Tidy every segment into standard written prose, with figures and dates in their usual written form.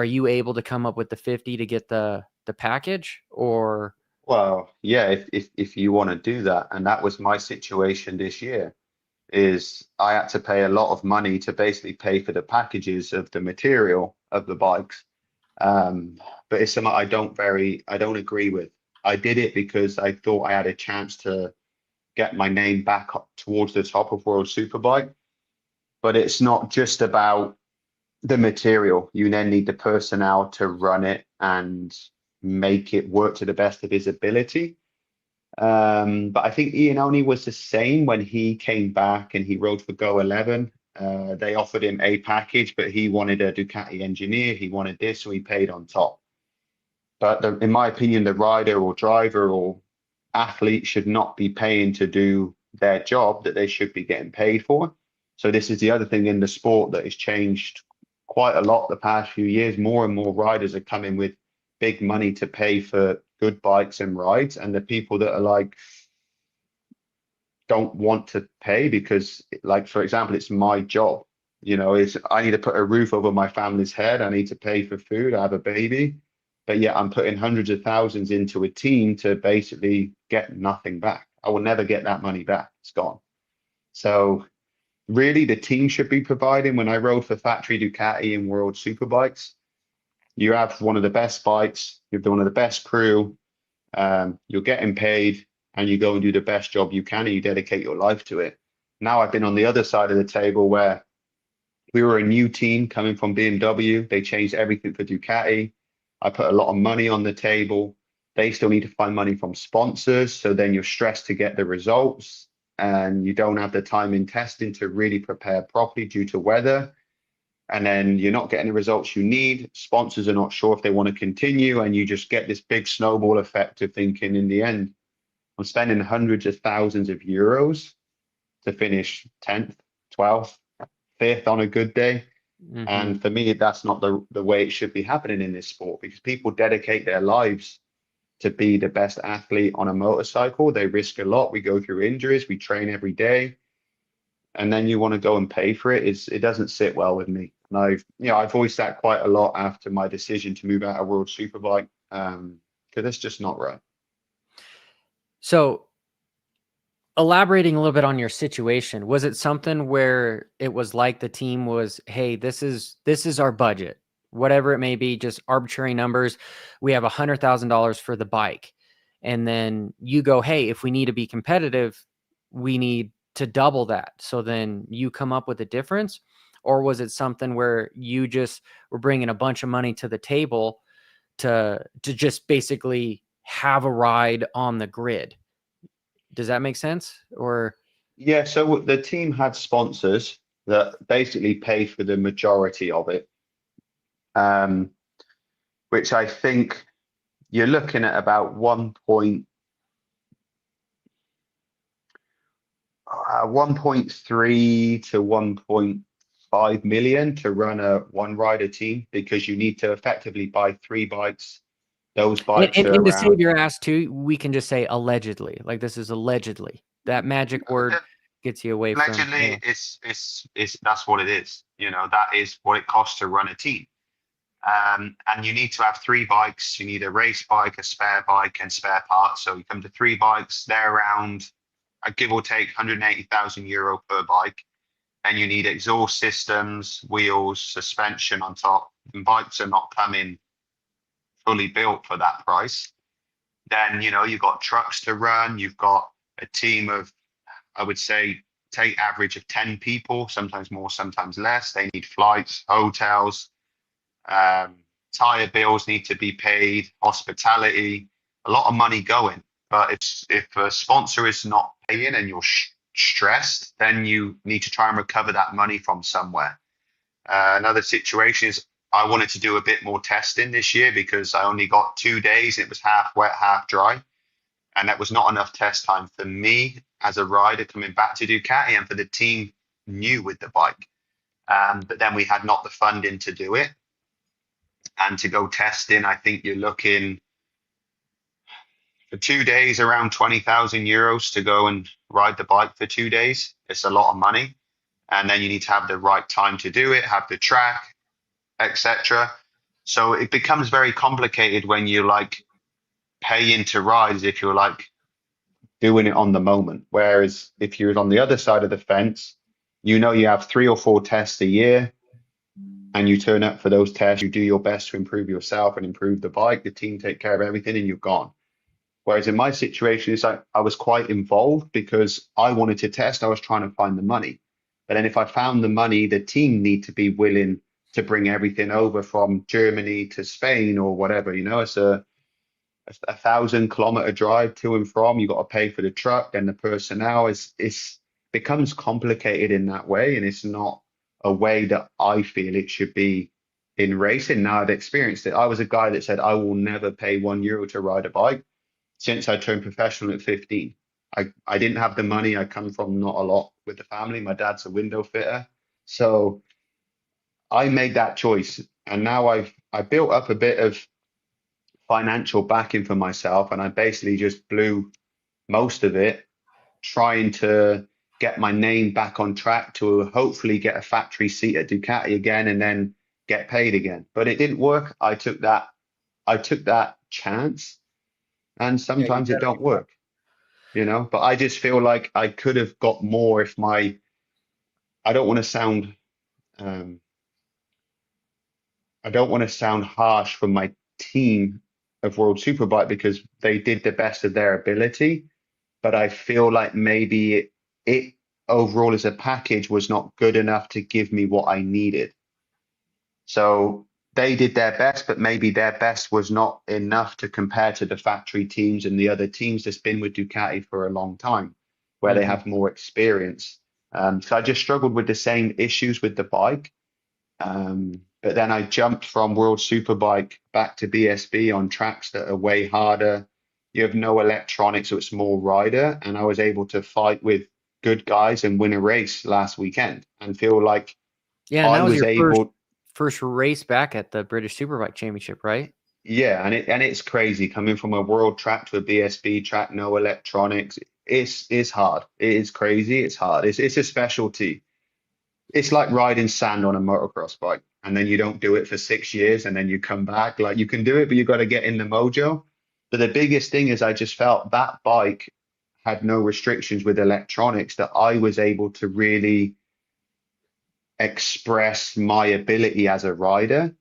are you able to come up with the 50 to get the package, or? Well, yeah, if you want to do that, and that was my situation this year, is I had to pay a lot of money to basically pay for the packages of the material of the bikes. Um, but it's something I don't agree with. I did it because I thought I had a chance to get my name back up towards the top of World Superbike. But it's not just about the material. You then need the personnel to run it and make it work to the best of his ability. But I think Ian Oni was the same when he came back and he rode for Go 11. They offered him a package, but he wanted a Ducati engineer. He wanted this, so he paid on top. But in my opinion, the rider or driver or athlete should not be paying to do their job that they should be getting paid for. So this is the other thing in the sport that has changed quite a lot the past few years. More and more riders are coming with big money to pay for good bikes and rides, and the people that are like don't want to pay because, like, for example, it's my job. It's I need to put a roof over my family's head. I need to pay for food. I have a baby, but yeah, I'm putting hundreds of thousands into a team to basically get nothing back. I will never get that money back. It's gone. So really, the team should be providing. When I rode for Factory Ducati in World Superbikes, you have one of the best bikes, you've one of the best crew, you're getting paid, and you go and do the best job you can, and you dedicate your life to it. Now I've been on the other side of the table where we were a new team coming from BMW. They changed everything for Ducati. I put a lot of money on the table. They still need to find money from sponsors. So then you're stressed to get the results, and you don't have the time in testing to really prepare properly due to weather. And then you're not getting the results you need. Sponsors are not sure if they want to continue. And you just get this big snowball effect of thinking, in the end, I'm spending hundreds of thousands of euros to finish 10th, 12th, 5th on a good day. Mhm. And for me, that's not the way it should be happening in this sport, because people dedicate their lives to be the best athlete on a motorcycle. They risk a lot. We go through injuries. We train every day. And then you want to go and pay for it. It doesn't sit well with me. And I voiced that quite a lot after my decision to move out of World Superbike, because it's just not right. So, elaborating a little bit on your situation, was it something where it was like the team was, hey, this is our budget, whatever it may be, just arbitrary numbers. We have $100,000 for the bike. And then you go, hey, if we need to be competitive, we need to double that. So then you come up with a difference? Or was it something where you just were bringing a bunch of money to the table to just basically have a ride on the grid? Does that make sense? Or Yeah, so the team had sponsors that basically paid for the majority of it, um, which I think you're looking at about 1.3 to 1.5 million to run a one rider team, because you need to effectively buy three bikes. Those and, bikes and, are and to save around. your ass too, we can just say allegedly. Like, this is allegedly. That magic word gets you away from, Allegedly, it's that's what it is. That is what it costs to run a team. And you need to have three bikes. You need a race bike, a spare bike, and spare parts. So you come to three bikes. They're around, give or take, 180,000 euro per bike. And you need exhaust systems, wheels, suspension on top. And bikes are not coming fully built for that price. Then, you've got trucks to run. You've got a team of, I would say, take average of 10 people, sometimes more, sometimes less. They need flights, hotels, um, tire bills need to be paid, hospitality, a lot of money going. But if a sponsor is not paying and you're stressed, then you need to try and recover that money from somewhere. Another situation is I wanted to do a bit more testing this year because I only got 2 days. It was half wet, half dry. And that was not enough test time for me as a rider coming back to Ducati, and for the team new with the bike. But then we had not the funding to do it. And to go testing, I think you're looking for 2 days around 20,000 euros to go and ride the bike for 2 days. It's a lot of money. And then you need to have the right time to do it, have the track, etc. So it becomes very complicated when you like pay into rides if you're like doing it on the moment. Whereas if you're on the other side of the fence, you know you have 3 or 4 tests a year and you turn up for those tests, you do your best to improve yourself and improve the bike, the team take care of everything and you're gone. Whereas in my situation, it's like I was quite involved because I wanted to test, I was trying to find the money. But then if I found the money, the team need to be willing to bring everything over from Germany to Spain or whatever. It's a 1,000 kilometer drive to and from. You got to pay for the truck and the personnel. It's becomes complicated in that way, and it's not a way that I feel it should be in racing. Now I've experienced it. I was a guy that said I will never pay €1 to ride a bike since I turned professional at 15. I didn't have the money. I come from not a lot with the family. My dad's a window fitter, so I made that choice, and now I built up a bit of financial backing for myself, and I basically just blew most of it trying to get my name back on track to hopefully get a factory seat at Ducati again and then get paid again. But it didn't work. I took that chance, and Yeah, you sometimes it gotta be don't tough. work. But I just feel like I could have got more if my I don't want to sound um I don't want to sound harsh from my team of World Superbike because they did the best of their ability, but I feel like maybe it overall as a package was not good enough to give me what I needed. So they did their best, but maybe their best was not enough to compare to the factory teams and the other teams that's been with Ducati for a long time, where they Mhm. have more experience. So I just struggled with the same issues with the bike. But then I jumped from World Superbike back to BSB on tracks that are way harder. You have no electronics, so it's more rider. And I was able to fight with good guys and win a race last weekend and feel like Yeah, and I that was was your first able. first race back at the British Superbike Championship, right? Yeah, and it's crazy coming from a world track to a BSB track, no electronics. It's hard. It is crazy. It's hard. It's a specialty. It's like riding sand on a motocross bike, and then you don't do it for 6 years, and then you come back. Like you can do it, but you got to get in the mojo. But the biggest thing is, I just felt that bike had no restrictions with electronics that I was able to really express my ability as a rider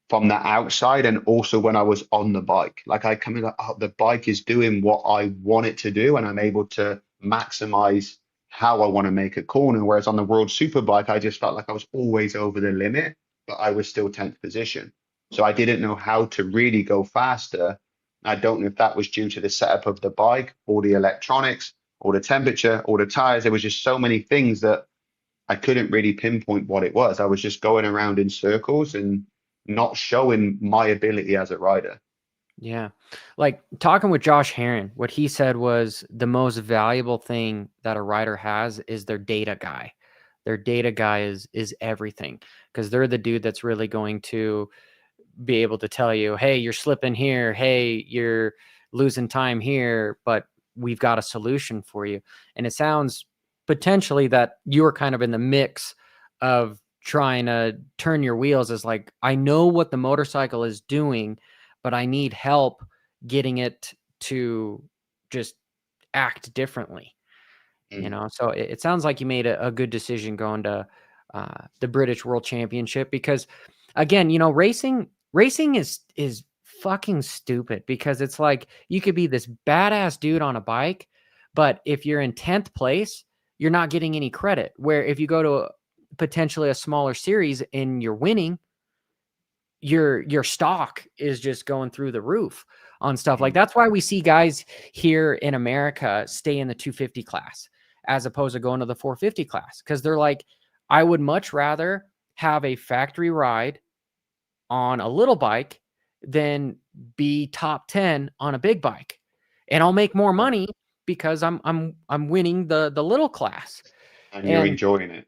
from the outside and also when I was on the bike. Like I come in like, oh, the bike is doing what I want it to do, and I'm able to maximize how I want to make a corner. Whereas on the World Superbike, I just felt like I was always over the limit, but I was still 10th position. So I didn't know how to really go faster. I don't know if that was due to the setup of the bike or the electronics or the temperature or the tires. There was just so many things that I couldn't really pinpoint what it was. I was just going around in circles and not showing my ability as a rider. Yeah. Like talking with Josh Heron, what he said was the most valuable thing that a rider has is their data guy. Their data guy is everything because they're the dude that's really going to be able to tell you, hey, you're slipping here, hey, you're losing time here, but we've got a solution for you. And it sounds potentially that you were kind of in the mix of trying to turn your wheels as like, I know what the motorcycle is doing, but I need help getting it to just act differently. Mm. So it sounds like you made a good decision going to the British World Championship because, again, racing is fucking stupid because it's like you could be this badass dude on a bike, but if you're in 10th place, you're not getting any credit. Where if you go to potentially a smaller series and you're winning, your stock is just going through the roof on stuff like Mm. that's why we see guys here in America stay in the 250 class as opposed to going to the 450 class because they're like, I would much rather have a factory ride on a little bike than be top 10 on a big bike, and I'll make more Yeah. money because I'm winning the little class. And you're And enjoying it.